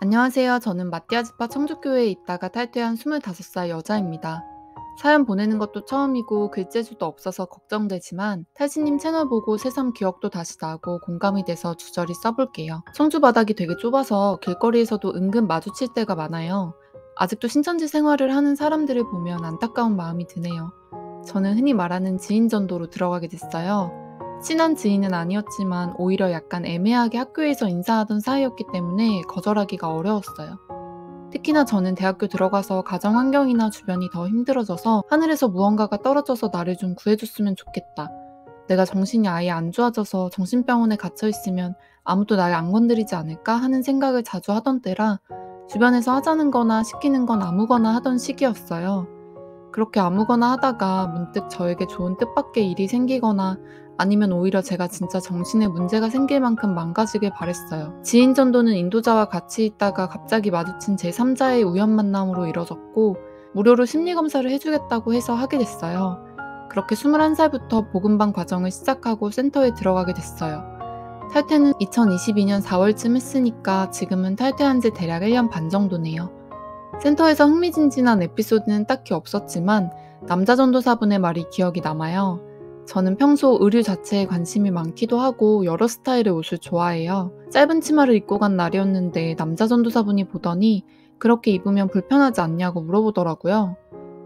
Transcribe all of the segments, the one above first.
안녕하세요. 저는 마띠아지파 청주교회에 있다가 탈퇴한 25살 여자입니다. 사연 보내는 것도 처음이고 글재주도 없어서 걱정되지만 탈진님 채널 보고 새삼 기억도 다시 나고 공감이 돼서 주저리 써볼게요. 청주 바닥이 되게 좁아서 길거리에서도 은근 마주칠 때가 많아요. 아직도 신천지 생활을 하는 사람들을 보면 안타까운 마음이 드네요. 저는 흔히 말하는 지인 전도로 들어가게 됐어요. 친한 지인은 아니었지만 오히려 약간 애매하게 학교에서 인사하던 사이였기 때문에 거절하기가 어려웠어요. 특히나 저는 대학교 들어가서 가정 환경이나 주변이 더 힘들어져서 하늘에서 무언가가 떨어져서 나를 좀 구해줬으면 좋겠다. 내가 정신이 아예 안 좋아져서 정신병원에 갇혀 있으면 아무도 날 안 건드리지 않을까 하는 생각을 자주 하던 때라 주변에서 하자는 거나 시키는 건 아무거나 하던 시기였어요. 그렇게 아무거나 하다가 문득 저에게 좋은 뜻밖의 일이 생기거나 아니면 오히려 제가 진짜 정신에 문제가 생길 만큼 망가지길 바랬어요. 지인 전도는 인도자와 같이 있다가 갑자기 마주친 제3자의 우연 만남으로 이뤄졌고 무료로 심리검사를 해주겠다고 해서 하게 됐어요. 그렇게 21살부터 복음방 과정을 시작하고 센터에 들어가게 됐어요. 탈퇴는 2022년 4월쯤 했으니까 지금은 탈퇴한 지 대략 1년 반 정도네요. 센터에서 흥미진진한 에피소드는 딱히 없었지만 남자 전도사분의 말이 기억이 남아요. 저는 평소 의류 자체에 관심이 많기도 하고 여러 스타일의 옷을 좋아해요. 짧은 치마를 입고 간 날이었는데 남자 전도사분이 보더니 그렇게 입으면 불편하지 않냐고 물어보더라고요.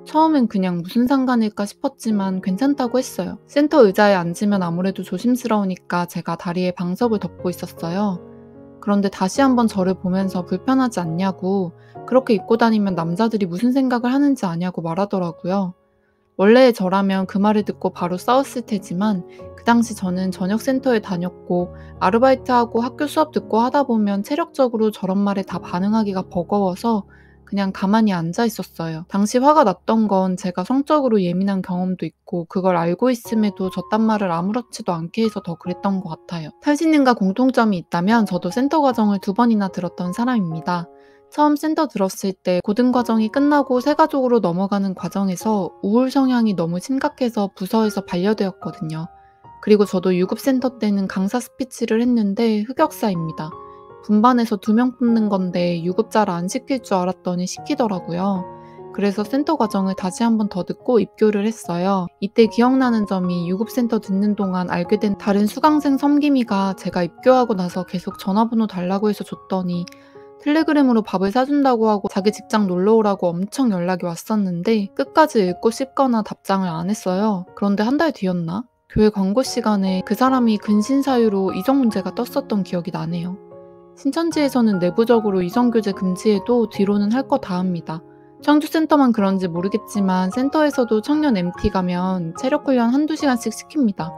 처음엔 그냥 무슨 상관일까 싶었지만 괜찮다고 했어요. 센터 의자에 앉으면 아무래도 조심스러우니까 제가 다리에 방석을 덮고 있었어요. 그런데 다시 한번 저를 보면서 불편하지 않냐고, 그렇게 입고 다니면 남자들이 무슨 생각을 하는지 아냐고 말하더라고요. 원래의 저라면 그 말을 듣고 바로 싸웠을 테지만 그 당시 저는 저녁센터에 다녔고 아르바이트하고 학교 수업 듣고 하다 보면 체력적으로 저런 말에 다 반응하기가 버거워서 그냥 가만히 앉아 있었어요. 당시 화가 났던 건 제가 성적으로 예민한 경험도 있고 그걸 알고 있음에도 저딴 말을 아무렇지도 않게 해서 더 그랬던 것 같아요. 탈신님과 공통점이 있다면 저도 센터 과정을 2번이나 들었던 사람입니다. 처음 센터 들었을 때 고등 과정이 끝나고 새가족으로 넘어가는 과정에서 우울 성향이 너무 심각해서 부서에서 반려되었거든요. 그리고 저도 유급센터 때는 강사 스피치를 했는데 흑역사입니다. 분반에서 2명 뽑는 건데 유급자를 안 시킬 줄 알았더니 시키더라고요. 그래서 센터 과정을 다시 한번 더 듣고 입교를 했어요. 이때 기억나는 점이 유급센터 듣는 동안 알게 된 다른 수강생 섬김이가 제가 입교하고 나서 계속 전화번호 달라고 해서 줬더니 텔레그램으로 밥을 사준다고 하고 자기 직장 놀러오라고 엄청 연락이 왔었는데 끝까지 읽고 씹거나 답장을 안 했어요. 그런데 한 달 뒤였나? 교회 광고 시간에 그 사람이 근신사유로 이성 문제가 떴었던 기억이 나네요. 신천지에서는 내부적으로 이성교제 금지해도 뒤로는 할 거 다 합니다. 청주센터만 그런지 모르겠지만 센터에서도 청년 MT 가면 체력훈련 한두 시간씩 시킵니다.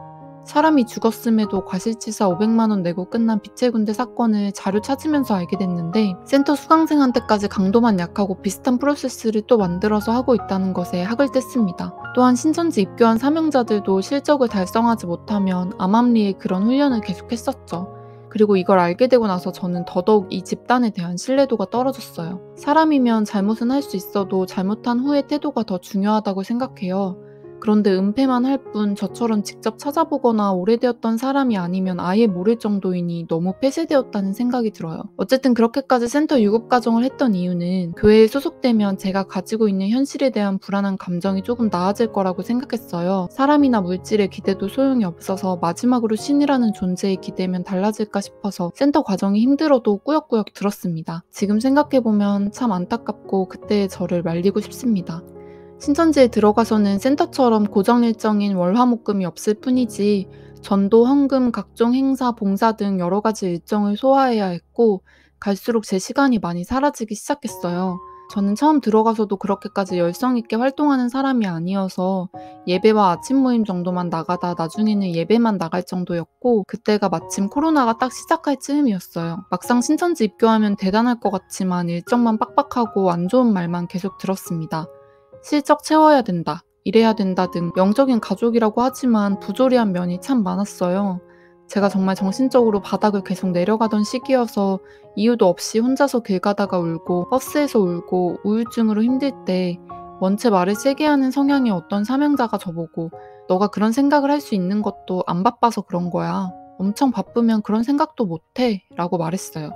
사람이 죽었음에도 과실치사 500만 원 내고 끝난 빛의 군대 사건을 자료 찾으면서 알게 됐는데 센터 수강생한테까지 강도만 약하고 비슷한 프로세스를 또 만들어서 하고 있다는 것에 학을 뗐습니다. 또한 신천지 입교한 사명자들도 실적을 달성하지 못하면 암암리에 그런 훈련을 계속했었죠. 그리고 이걸 알게 되고 나서 저는 더더욱 이 집단에 대한 신뢰도가 떨어졌어요. 사람이면 잘못은 할 수 있어도 잘못한 후의 태도가 더 중요하다고 생각해요. 그런데 은폐만 할 뿐 저처럼 직접 찾아보거나 오래되었던 사람이 아니면 아예 모를 정도이니 너무 폐쇄되었다는 생각이 들어요. 어쨌든 그렇게까지 센터 유급과정을 했던 이유는 교회에 소속되면 제가 가지고 있는 현실에 대한 불안한 감정이 조금 나아질 거라고 생각했어요. 사람이나 물질의 기대도 소용이 없어서 마지막으로 신이라는 존재에 기대면 달라질까 싶어서 센터 과정이 힘들어도 꾸역꾸역 들었습니다. 지금 생각해보면 참 안타깝고 그때의 저를 말리고 싶습니다. 신천지에 들어가서는 센터처럼 고정 일정인 월화목금이 없을 뿐이지 전도, 헌금, 각종 행사, 봉사 등 여러 가지 일정을 소화해야 했고 갈수록 제 시간이 많이 사라지기 시작했어요. 저는 처음 들어가서도 그렇게까지 열성 있게 활동하는 사람이 아니어서 예배와 아침 모임 정도만 나가다 나중에는 예배만 나갈 정도였고 그때가 마침 코로나가 딱 시작할 즈음이었어요. 막상 신천지 입교하면 대단할 것 같지만 일정만 빡빡하고 안 좋은 말만 계속 들었습니다. 실적 채워야 된다, 이래야 된다 등 영적인 가족이라고 하지만 부조리한 면이 참 많았어요. 제가 정말 정신적으로 바닥을 계속 내려가던 시기여서 이유도 없이 혼자서 길 가다가 울고 버스에서 울고 우울증으로 힘들 때 원체 말을 세게 하는 성향의 어떤 사명자가 저보고 너가 그런 생각을 할 수 있는 것도 안 바빠서 그런 거야. 엄청 바쁘면 그런 생각도 못해 라고 말했어요.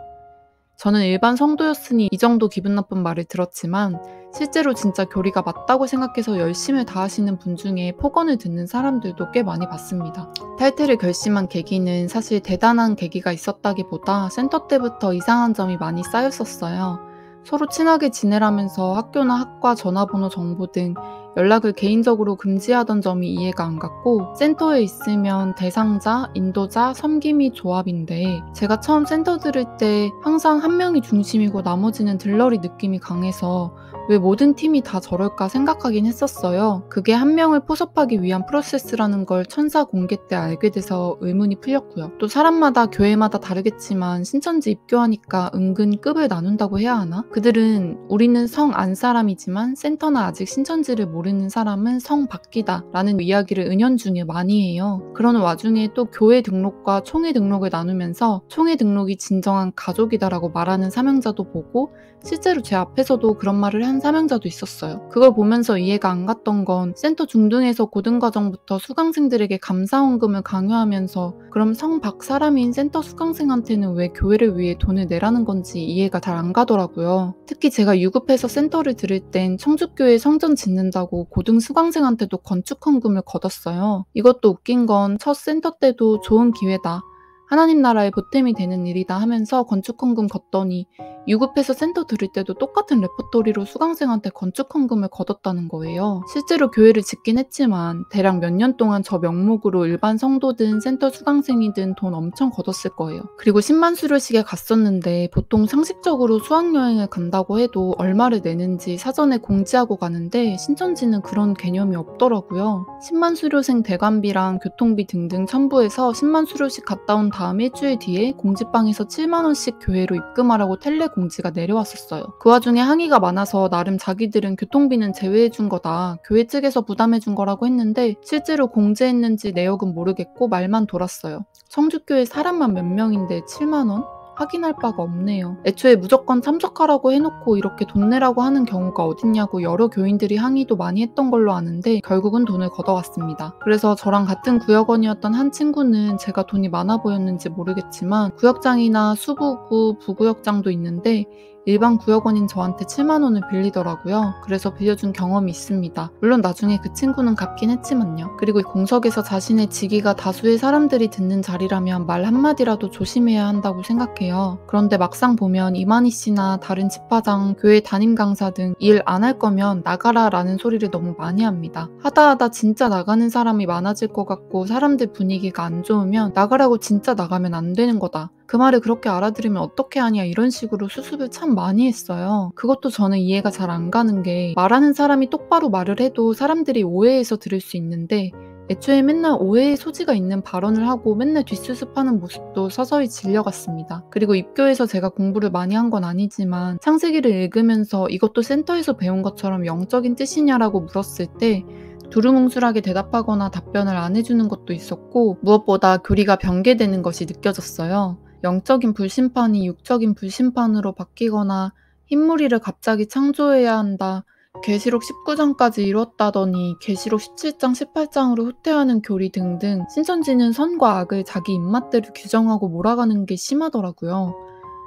저는 일반 성도였으니 이 정도 기분 나쁜 말을 들었지만 실제로 진짜 교리가 맞다고 생각해서 열심을 다하시는 분 중에 폭언을 듣는 사람들도 꽤 많이 봤습니다. 탈퇴를 결심한 계기는 사실 대단한 계기가 있었다기보다 센터 때부터 이상한 점이 많이 쌓였었어요. 서로 친하게 지내라면서 학교나 학과 전화번호 정보 등 연락을 개인적으로 금지하던 점이 이해가 안 갔고, 센터에 있으면 대상자, 인도자, 섬김이 조합인데 제가 처음 센터 들을 때 항상 한 명이 중심이고 나머지는 들러리 느낌이 강해서 왜 모든 팀이 다 저럴까 생각하긴 했었어요. 그게 한 명을 포섭하기 위한 프로세스라는 걸 천사 공개 때 알게 돼서 의문이 풀렸고요. 또 사람마다 교회마다 다르겠지만 신천지 입교하니까 은근 급을 나눈다고 해야 하나? 그들은 우리는 성 안 사람이지만 센터나 아직 신천지를 모르는 사람은 성 밖이다 라는 이야기를 은연중에 많이 해요. 그러는 와중에 또 교회 등록과 총회 등록을 나누면서 총회 등록이 진정한 가족이다 라고 말하는 사명자도 보고, 실제로 제 앞에서도 그런 말을 한 사명자도 있었어요. 그걸 보면서 이해가 안 갔던 건 센터 중등에서 고등과정부터 수강생들에게 감사원금을 강요하면서 그럼 성 밖 사람인 센터 수강생한테는 왜 교회를 위해 돈을 내라는 건지 이해가 잘 안 가더라고요. 특히 제가 유급해서 센터를 들을 땐 청주교회 성전 짓는다고 고등 수강생한테도 건축헌금을 걷었어요. 이것도 웃긴 건 첫 센터 때도 좋은 기회다, 하나님 나라에 보탬이 되는 일이다 하면서 건축헌금 걷더니 유급해서 센터 들을 때도 똑같은 레퍼토리로 수강생한테 건축헌금을 걷었다는 거예요. 실제로 교회를 짓긴 했지만 대략 몇 년 동안 저 명목으로 일반 성도든 센터 수강생이든 돈 엄청 걷었을 거예요. 그리고 10만 수료식에 갔었는데 보통 상식적으로 수학여행을 간다고 해도 얼마를 내는지 사전에 공지하고 가는데 신천지는 그런 개념이 없더라고요. 10만 수료생 대관비랑 교통비 등등 첨부해서 10만 수료식 갔다 온 다음 일주일 뒤에 공지방에서 7만 원씩 교회로 입금하라고 텔레 공지가 내려왔었어요. 그 와중에 항의가 많아서 나름 자기들은 교통비는 제외해준 거다, 교회 측에서 부담해준 거라고 했는데 실제로 공제했는지 내역은 모르겠고 말만 돌았어요. 성주교회 사람만 몇 명인데 7만 원? 확인할 바가 없네요. 애초에 무조건 참석하라고 해놓고 이렇게 돈 내라고 하는 경우가 어딨냐고 여러 교인들이 항의도 많이 했던 걸로 아는데 결국은 돈을 걷어갔습니다. 그래서 저랑 같은 구역원이었던 한 친구는 제가 돈이 많아 보였는지 모르겠지만 구역장이나 수부구, 부구역장도 있는데 일반 구역원인 저한테 7만 원을 빌리더라고요. 그래서 빌려준 경험이 있습니다. 물론 나중에 그 친구는 갚긴 했지만요. 그리고 공석에서 자신의 직위가 다수의 사람들이 듣는 자리라면 말 한마디라도 조심해야 한다고 생각해요. 그런데 막상 보면 이만희 씨나 다른 집화장, 교회 담임 강사 등 일 안 할 거면 나가라 라는 소리를 너무 많이 합니다. 하다 진짜 나가는 사람이 많아질 것 같고 사람들 분위기가 안 좋으면 나가라고 진짜 나가면 안 되는 거다, 그 말을 그렇게 알아들으면 어떻게 하냐, 이런 식으로 수습을 참 많이 했어요. 그것도 저는 이해가 잘 안 가는 게, 말하는 사람이 똑바로 말을 해도 사람들이 오해해서 들을 수 있는데 애초에 맨날 오해의 소지가 있는 발언을 하고 맨날 뒷수습하는 모습도 서서히 질려갔습니다. 그리고 입교에서 제가 공부를 많이 한 건 아니지만 창세기를 읽으면서 이것도 센터에서 배운 것처럼 영적인 뜻이냐라고 물었을 때 두루뭉술하게 대답하거나 답변을 안 해주는 것도 있었고, 무엇보다 교리가 변개되는 것이 느껴졌어요. 영적인 불심판이 육적인 불심판으로 바뀌거나 흰무리를 갑자기 창조해야 한다, 계시록 19장까지 이뤘다더니 계시록 17장, 18장으로 후퇴하는 교리 등등 신천지는 선과 악을 자기 입맛대로 규정하고 몰아가는 게 심하더라고요.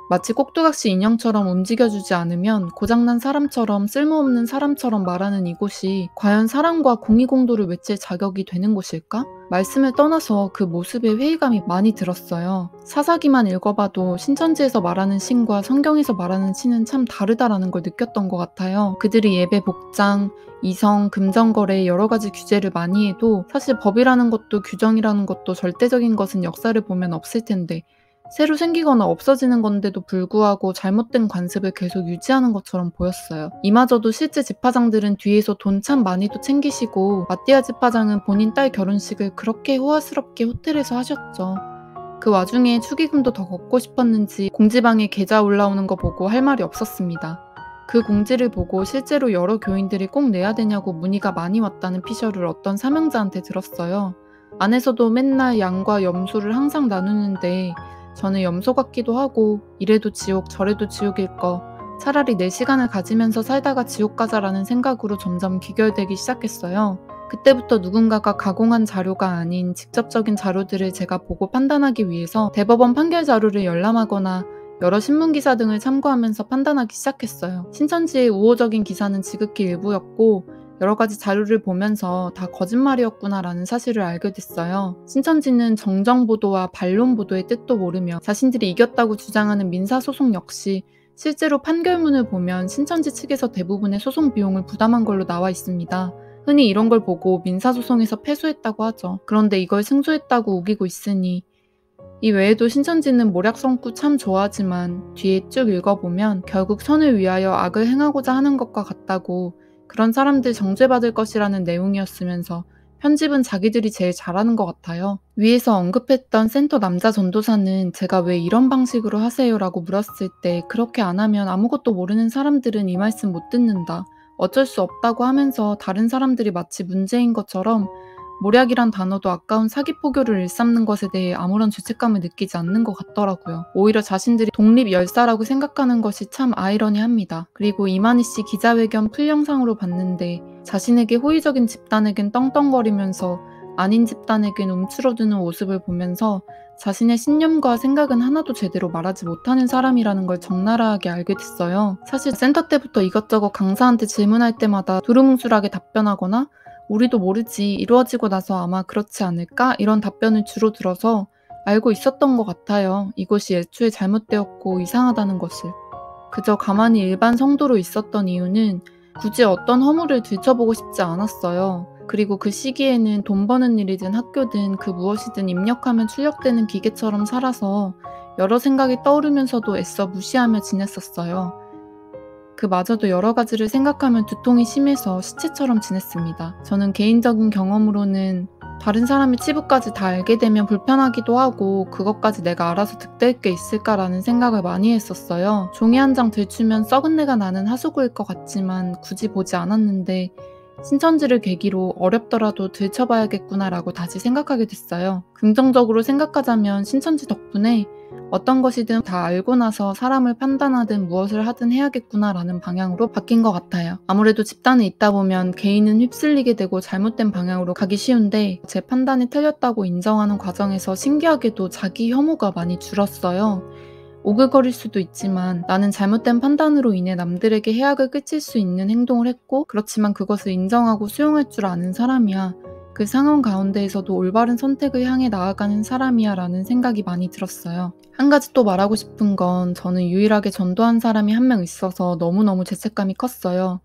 마치 꼭두각시 인형처럼 움직여주지 않으면 고장난 사람처럼, 쓸모없는 사람처럼 말하는 이곳이 과연 사랑과 공의공도를 외칠 자격이 되는 곳일까? 말씀을 떠나서 그 모습에 회의감이 많이 들었어요. 사사기만 읽어봐도 신천지에서 말하는 신과 성경에서 말하는 신은 참 다르다라는 걸 느꼈던 것 같아요. 그들이 예배 복장, 이성, 금전거래 여러 가지 규제를 많이 해도 사실 법이라는 것도 규정이라는 것도 절대적인 것은 역사를 보면 없을 텐데 새로 생기거나 없어지는 건데도 불구하고 잘못된 관습을 계속 유지하는 것처럼 보였어요. 이마저도 실제 집화장들은 뒤에서 돈 참 많이도 챙기시고 마띠아 집화장은 본인 딸 결혼식을 그렇게 호화스럽게 호텔에서 하셨죠. 그 와중에 축의금도 더 걷고 싶었는지 공지방에 계좌 올라오는 거 보고 할 말이 없었습니다. 그 공지를 보고 실제로 여러 교인들이 꼭 내야 되냐고 문의가 많이 왔다는 피셜을 어떤 사명자한테 들었어요. 안에서도 맨날 양과 염소를 항상 나누는데 저는 염소 같기도 하고 이래도 지옥 저래도 지옥일 거, 차라리 내 시간을 가지면서 살다가 지옥 가자라는 생각으로 점점 귀결되기 시작했어요. 그때부터 누군가가 가공한 자료가 아닌 직접적인 자료들을 제가 보고 판단하기 위해서 대법원 판결 자료를 열람하거나 여러 신문기사 등을 참고하면서 판단하기 시작했어요. 신천지의 우호적인 기사는 지극히 일부였고 여러 가지 자료를 보면서 다 거짓말이었구나라는 사실을 알게 됐어요. 신천지는 정정보도와 반론보도의 뜻도 모르며 자신들이 이겼다고 주장하는 민사소송 역시 실제로 판결문을 보면 신천지 측에서 대부분의 소송 비용을 부담한 걸로 나와 있습니다. 흔히 이런 걸 보고 민사소송에서 패소했다고 하죠. 그런데 이걸 승소했다고 우기고 있으니 이 외에도 신천지는 모략성구 참 좋아하지만 뒤에 쭉 읽어보면 결국 선을 위하여 악을 행하고자 하는 것과 같다고 그런 사람들 정죄받을 것이라는 내용이었으면서 편집은 자기들이 제일 잘하는 것 같아요. 위에서 언급했던 센터 남자 전도사는 제가 왜 이런 방식으로 하세요라고 물었을 때 그렇게 안 하면 아무것도 모르는 사람들은 이 말씀 못 듣는다. 어쩔 수 없다고 하면서 다른 사람들이 마치 문제인 것처럼 모략이란 단어도 아까운 사기포교를 일삼는 것에 대해 아무런 죄책감을 느끼지 않는 것 같더라고요. 오히려 자신들이 독립열사라고 생각하는 것이 참 아이러니합니다. 그리고 이만희 씨 기자회견 풀영상으로 봤는데 자신에게 호의적인 집단에겐 떵떵거리면서 아닌 집단에겐 움츠러드는 모습을 보면서 자신의 신념과 생각은 하나도 제대로 말하지 못하는 사람이라는 걸 적나라하게 알게 됐어요. 사실 센터 때부터 이것저것 강사한테 질문할 때마다 두루뭉술하게 답변하거나 우리도 모르지 이루어지고 나서 아마 그렇지 않을까? 이런 답변을 주로 들어서 알고 있었던 것 같아요. 이것이 애초에 잘못되었고 이상하다는 것을. 그저 가만히 일반 성도로 있었던 이유는 굳이 어떤 허물을 들춰보고 싶지 않았어요. 그리고 그 시기에는 돈 버는 일이든 학교든 그 무엇이든 입력하면 출력되는 기계처럼 살아서 여러 생각이 떠오르면서도 애써 무시하며 지냈었어요. 그마저도 여러 가지를 생각하면 두통이 심해서 시체처럼 지냈습니다. 저는 개인적인 경험으로는 다른 사람의 치부까지 다 알게 되면 불편하기도 하고 그것까지 내가 알아서 득될 게 있을까라는 생각을 많이 했었어요. 종이 한 장 들추면 썩은 내가 나는 하수구일 것 같지만 굳이 보지 않았는데 신천지를 계기로 어렵더라도 들춰봐야겠구나라고 다시 생각하게 됐어요. 긍정적으로 생각하자면 신천지 덕분에 어떤 것이든 다 알고 나서 사람을 판단하든 무엇을 하든 해야겠구나라는 방향으로 바뀐 것 같아요. 아무래도 집단에 있다 보면 개인은 휩쓸리게 되고 잘못된 방향으로 가기 쉬운데 제 판단이 틀렸다고 인정하는 과정에서 신기하게도 자기 혐오가 많이 줄었어요. 오글거릴 수도 있지만 나는 잘못된 판단으로 인해 남들에게 해악을 끼칠 수 있는 행동을 했고 그렇지만 그것을 인정하고 수용할 줄 아는 사람이야. 그 상황 가운데에서도 올바른 선택을 향해 나아가는 사람이야 라는 생각이 많이 들었어요. 한 가지 또 말하고 싶은 건 저는 유일하게 전도한 사람이 한 명 있어서 너무너무 죄책감이 컸어요.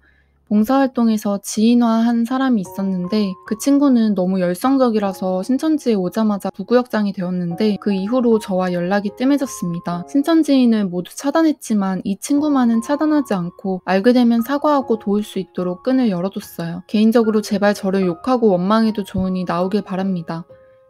봉사활동에서 지인화한 사람이 있었는데 그 친구는 너무 열성적이라서 신천지에 오자마자 부구역장이 되었는데 그 이후로 저와 연락이 뜸해졌습니다. 신천지인을 모두 차단했지만 이 친구만은 차단하지 않고 알게 되면 사과하고 도울 수 있도록 끈을 열어뒀어요. 개인적으로 제발 저를 욕하고 원망해도 좋으니 나오길 바랍니다.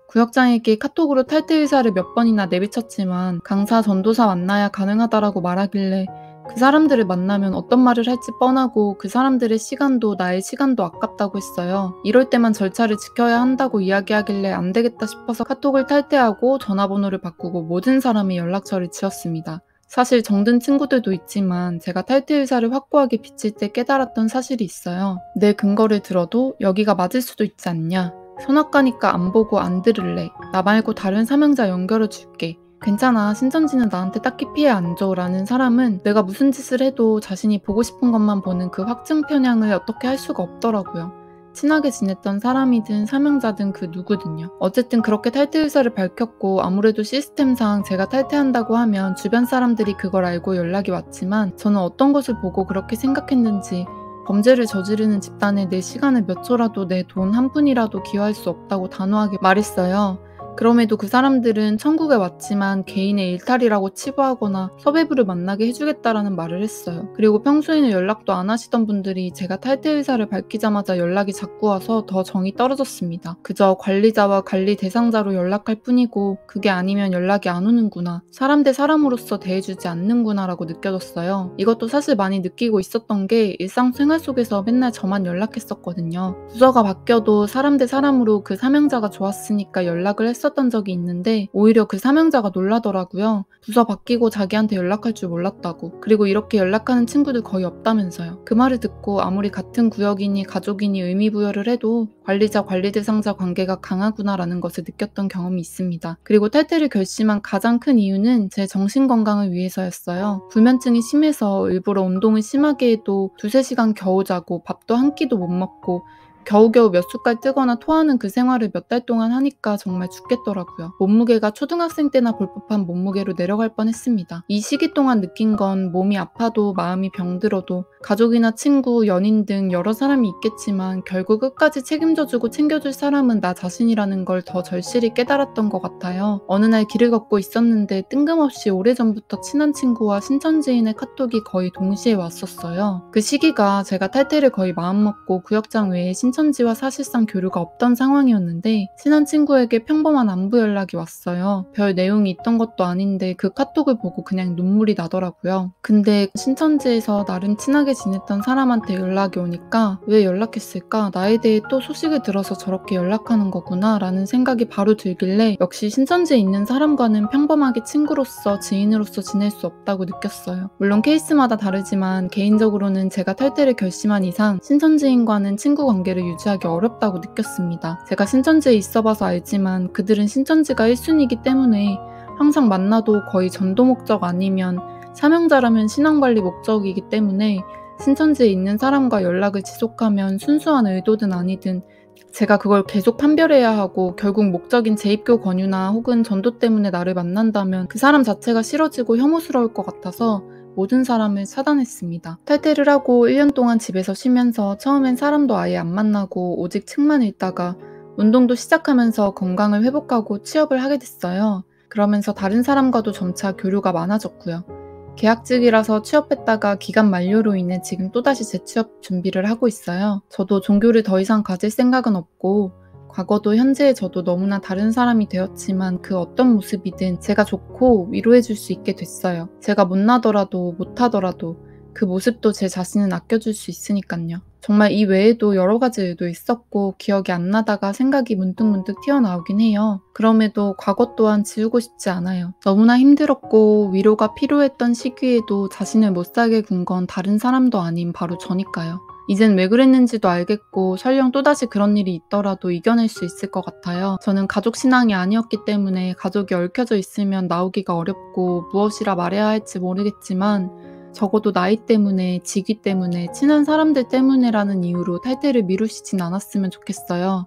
구역장에게 카톡으로 탈퇴 의사를 몇 번이나 내비쳤지만 강사 전도사 만나야 가능하다라고 말하길래 그 사람들을 만나면 어떤 말을 할지 뻔하고 그 사람들의 시간도 나의 시간도 아깝다고 했어요. 이럴 때만 절차를 지켜야 한다고 이야기하길래 안 되겠다 싶어서 카톡을 탈퇴하고 전화번호를 바꾸고 모든 사람의 연락처를 지웠습니다. 사실 정든 친구들도 있지만 제가 탈퇴 의사를 확고하게 비칠 때 깨달았던 사실이 있어요. 내 근거를 들어도 여기가 맞을 수도 있지 않냐. 선악과니까 안 보고 안 들을래. 나 말고 다른 사명자 연결해 줄게. 괜찮아. 신천지는 나한테 딱히 피해 안 줘. 라는 사람은 내가 무슨 짓을 해도 자신이 보고 싶은 것만 보는 그 확증 편향을 어떻게 할 수가 없더라고요. 친하게 지냈던 사람이든 사명자든 그 누구든요. 어쨌든 그렇게 탈퇴 의사를 밝혔고 아무래도 시스템상 제가 탈퇴한다고 하면 주변 사람들이 그걸 알고 연락이 왔지만 저는 어떤 것을 보고 그렇게 생각했는지 범죄를 저지르는 집단에 내 시간을 몇 초라도 내 돈 한 푼이라도 기여할 수 없다고 단호하게 말했어요. 그럼에도 그 사람들은 천국에 왔지만 개인의 일탈이라고 치부하거나 섭외부를 만나게 해주겠다라는 말을 했어요. 그리고 평소에는 연락도 안 하시던 분들이 제가 탈퇴 의사를 밝히자마자 연락이 자꾸 와서 더 정이 떨어졌습니다. 그저 관리자와 관리 대상자로 연락할 뿐이고 그게 아니면 연락이 안 오는구나. 사람 대 사람으로서 대해주지 않는구나 라고 느껴졌어요. 이것도 사실 많이 느끼고 있었던 게 일상생활 속에서 맨날 저만 연락했었거든요. 부서가 바뀌어도 사람 대 사람으로 그 사명자가 좋았으니까 연락을 했었 했었던 적이 있는데 오히려 그 사명자가 놀라더라고요. 부서 바뀌고 자기한테 연락할 줄 몰랐다고. 그리고 이렇게 연락하는 친구들 거의 없다면서요. 그 말을 듣고 아무리 같은 구역이니 가족이니 의미 부여를 해도 관리자 관리 대상자 관계가 강하구나라는 것을 느꼈던 경험이 있습니다. 그리고 탈퇴를 결심한 가장 큰 이유는 제 정신 건강을 위해서였어요. 불면증이 심해서 일부러 운동을 심하게 해도 2~3시간 겨우 자고 밥도 한 끼도 못 먹고 겨우겨우 몇 숟갈 뜨거나 토하는 그 생활을 몇 달 동안 하니까 정말 죽겠더라고요. 몸무게가 초등학생 때나 볼 법한 몸무게로 내려갈 뻔했습니다. 이 시기 동안 느낀 건 몸이 아파도 마음이 병들어도 가족이나 친구, 연인 등 여러 사람이 있겠지만 결국 끝까지 책임져주고 챙겨줄 사람은 나 자신이라는 걸 더 절실히 깨달았던 것 같아요. 어느 날 길을 걷고 있었는데 뜬금없이 오래전부터 친한 친구와 신천지인의 카톡이 거의 동시에 왔었어요. 그 시기가 제가 탈퇴를 거의 마음먹고 구역장 외에 신천지와 사실상 교류가 없던 상황이었는데 친한 친구에게 평범한 안부 연락이 왔어요. 별 내용이 있던 것도 아닌데 그 카톡을 보고 그냥 눈물이 나더라고요. 근데 신천지에서 나름 친하게 지냈던 사람한테 연락이 오니까 왜 연락했을까? 나에 대해 또 소식을 들어서 저렇게 연락하는 거구나 라는 생각이 바로 들길래 역시 신천지에 있는 사람과는 평범하게 친구로서 지인으로서 지낼 수 없다고 느꼈어요. 물론 케이스마다 다르지만 개인적으로는 제가 탈퇴를 결심한 이상 신천지인과는 친구 관계를 유지하기 어렵다고 느꼈습니다. 제가 신천지에 있어봐서 알지만 그들은 신천지가 1순위이기 때문에 항상 만나도 거의 전도 목적 아니면 사명자라면 신앙관리 목적이기 때문에 신천지에 있는 사람과 연락을 지속하면 순수한 의도든 아니든 제가 그걸 계속 판별해야 하고 결국 목적인 재입교 권유나 혹은 전도 때문에 나를 만난다면 그 사람 자체가 싫어지고 혐오스러울 것 같아서 모든 사람을 차단했습니다. 탈퇴를 하고 1년 동안 집에서 쉬면서 처음엔 사람도 아예 안 만나고 오직 책만 읽다가 운동도 시작하면서 건강을 회복하고 취업을 하게 됐어요. 그러면서 다른 사람과도 점차 교류가 많아졌고요. 계약직이라서 취업했다가 기간 만료로 인해 지금 또다시 재취업 준비를 하고 있어요. 저도 종교를 더 이상 가질 생각은 없고 과거도 현재의 저도 너무나 다른 사람이 되었지만 그 어떤 모습이든 제가 좋고 위로해줄 수 있게 됐어요. 제가 못나더라도 못하더라도 그 모습도 제 자신은 아껴줄 수 있으니까요. 정말 이 외에도 여러 가지 일도 있었고 기억이 안 나다가 생각이 문득문득 튀어나오긴 해요. 그럼에도 과거 또한 지우고 싶지 않아요. 너무나 힘들었고 위로가 필요했던 시기에도 자신을 못 살게 군 건 다른 사람도 아닌 바로 저니까요. 이젠 왜 그랬는지도 알겠고 설령 또다시 그런 일이 있더라도 이겨낼 수 있을 것 같아요. 저는 가족 신앙이 아니었기 때문에 가족이 얽혀져 있으면 나오기가 어렵고 무엇이라 말해야 할지 모르겠지만 적어도 나이 때문에, 직위 때문에, 친한 사람들 때문에라는 이유로 탈퇴를 미루시진 않았으면 좋겠어요.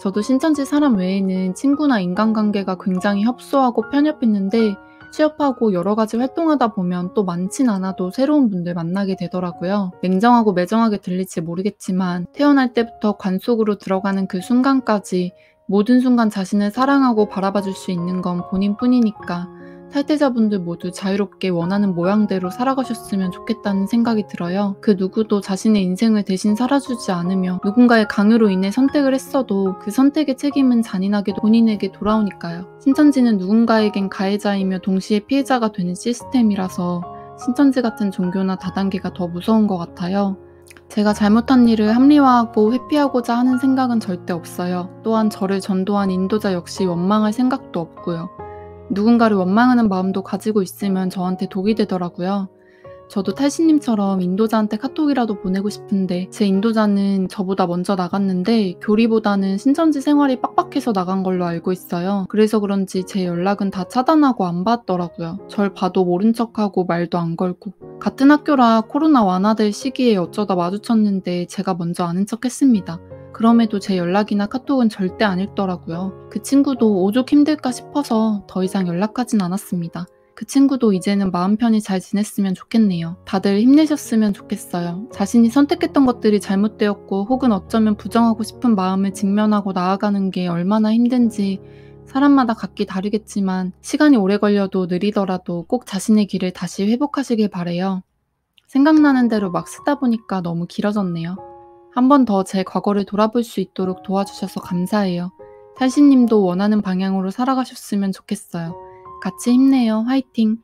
저도 신천지 사람 외에는 친구나 인간관계가 굉장히 협소하고 편협했는데 취업하고 여러 가지 활동하다 보면 또 많진 않아도 새로운 분들 만나게 되더라고요. 냉정하고 매정하게 들릴지 모르겠지만 태어날 때부터 관 속으로 들어가는 그 순간까지 모든 순간 자신을 사랑하고 바라봐 줄 수 있는 건 본인뿐이니까 탈퇴자분들 모두 자유롭게 원하는 모양대로 살아가셨으면 좋겠다는 생각이 들어요. 그 누구도 자신의 인생을 대신 살아주지 않으며 누군가의 강요로 인해 선택을 했어도 그 선택의 책임은 잔인하게도 본인에게 돌아오니까요. 신천지는 누군가에겐 가해자이며 동시에 피해자가 되는 시스템이라서 신천지 같은 종교나 다단계가 더 무서운 것 같아요. 제가 잘못한 일을 합리화하고 회피하고자 하는 생각은 절대 없어요. 또한 저를 전도한 인도자 역시 원망할 생각도 없고요. 누군가를 원망하는 마음도 가지고 있으면 저한테 독이 되더라고요. 저도 탈신님처럼 인도자한테 카톡이라도 보내고 싶은데 제 인도자는 저보다 먼저 나갔는데 교리보다는 신천지 생활이 빡빡해서 나간 걸로 알고 있어요. 그래서 그런지 제 연락은 다 차단하고 안 받더라고요. 절 봐도 모른 척하고 말도 안 걸고. 같은 학교라 코로나 완화될 시기에 어쩌다 마주쳤는데 제가 먼저 아는 척 했습니다. 그럼에도 제 연락이나 카톡은 절대 안 읽더라고요. 그 친구도 오죽 힘들까 싶어서 더 이상 연락하진 않았습니다. 그 친구도 이제는 마음 편히 잘 지냈으면 좋겠네요. 다들 힘내셨으면 좋겠어요. 자신이 선택했던 것들이 잘못되었고 혹은 어쩌면 부정하고 싶은 마음을 직면하고 나아가는 게 얼마나 힘든지 사람마다 각기 다르겠지만 시간이 오래 걸려도 느리더라도 꼭 자신의 길을 다시 회복하시길 바래요. 생각나는 대로 막 쓰다 보니까 너무 길어졌네요. 한 번 더 제 과거를 돌아볼 수 있도록 도와주셔서 감사해요. 탈신님도 원하는 방향으로 살아가셨으면 좋겠어요. 같이 힘내요. 화이팅!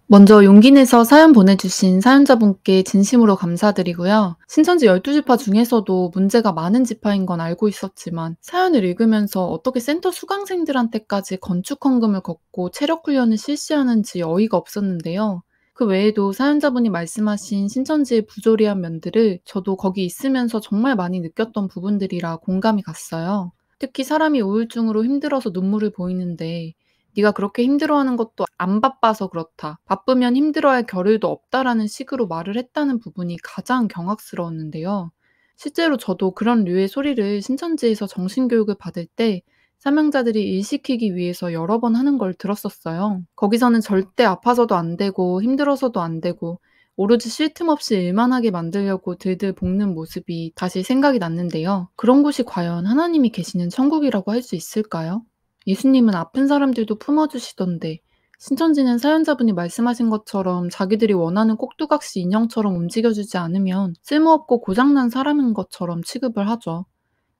먼저 용기 내서 사연 보내주신 사연자분께 진심으로 감사드리고요. 신천지 12지파 중에서도 문제가 많은 지파인 건 알고 있었지만 사연을 읽으면서 어떻게 센터 수강생들한테까지 건축 헌금을 걷고 체력 훈련을 실시하는지 어이가 없었는데요. 그 외에도 사연자분이 말씀하신 신천지의 부조리한 면들을 저도 거기 있으면서 정말 많이 느꼈던 부분들이라 공감이 갔어요. 특히 사람이 우울증으로 힘들어서 눈물을 보이는데 "네가 그렇게 힘들어하는 것도 안 바빠서 그렇다. 바쁘면 힘들어할 겨를도 없다."라는 식으로 말을 했다는 부분이 가장 경악스러웠는데요. 실제로 저도 그런 류의 소리를 신천지에서 정신교육을 받을 때 사명자들이 일시키기 위해서 여러 번 하는 걸 들었었어요. 거기서는 절대 아파서도 안 되고 힘들어서도 안 되고 오로지 쉴 틈 없이 일만 하게 만들려고 들들 볶는 모습이 다시 생각이 났는데요. 그런 곳이 과연 하나님이 계시는 천국이라고 할 수 있을까요? 예수님은 아픈 사람들도 품어주시던데 신천지는 사연자분이 말씀하신 것처럼 자기들이 원하는 꼭두각시 인형처럼 움직여주지 않으면 쓸모없고 고장난 사람인 것처럼 취급을 하죠.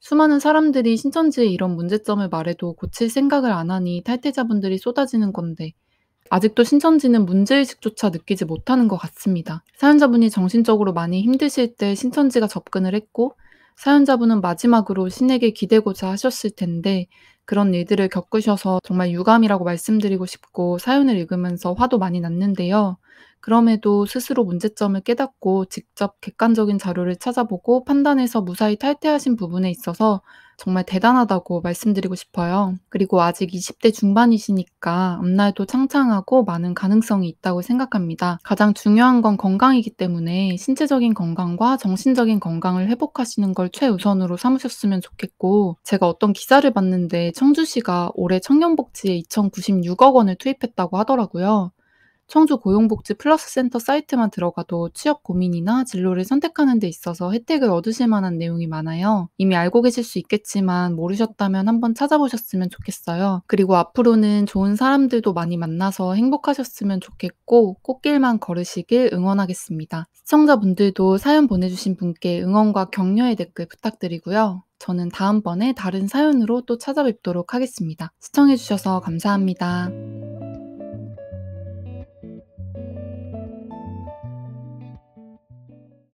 수많은 사람들이 신천지의 이런 문제점을 말해도 고칠 생각을 안 하니 탈퇴자분들이 쏟아지는 건데 아직도 신천지는 문제의식조차 느끼지 못하는 것 같습니다. 사연자분이 정신적으로 많이 힘드실 때 신천지가 접근을 했고 사연자분은 마지막으로 신에게 기대고자 하셨을 텐데 그런 일들을 겪으셔서 정말 유감이라고 말씀드리고 싶고 사연을 읽으면서 화도 많이 났는데요. 그럼에도 스스로 문제점을 깨닫고 직접 객관적인 자료를 찾아보고 판단해서 무사히 탈퇴하신 부분에 있어서 정말 대단하다고 말씀드리고 싶어요. 그리고 아직 20대 중반이시니까 앞날도 창창하고 많은 가능성이 있다고 생각합니다. 가장 중요한 건 건강이기 때문에 신체적인 건강과 정신적인 건강을 회복하시는 걸 최우선으로 삼으셨으면 좋겠고 제가 어떤 기사를 봤는데 청주시가 올해 청년복지에 2,096억 원을 투입했다고 하더라고요. 청주 고용복지 플러스 센터 사이트만 들어가도 취업 고민이나 진로를 선택하는 데 있어서 혜택을 얻으실 만한 내용이 많아요. 이미 알고 계실 수 있겠지만 모르셨다면 한번 찾아보셨으면 좋겠어요. 그리고 앞으로는 좋은 사람들도 많이 만나서 행복하셨으면 좋겠고 꽃길만 걸으시길 응원하겠습니다. 시청자분들도 사연 보내주신 분께 응원과 격려의 댓글 부탁드리고요. 저는 다음번에 다른 사연으로 또 찾아뵙도록 하겠습니다. 시청해주셔서 감사합니다.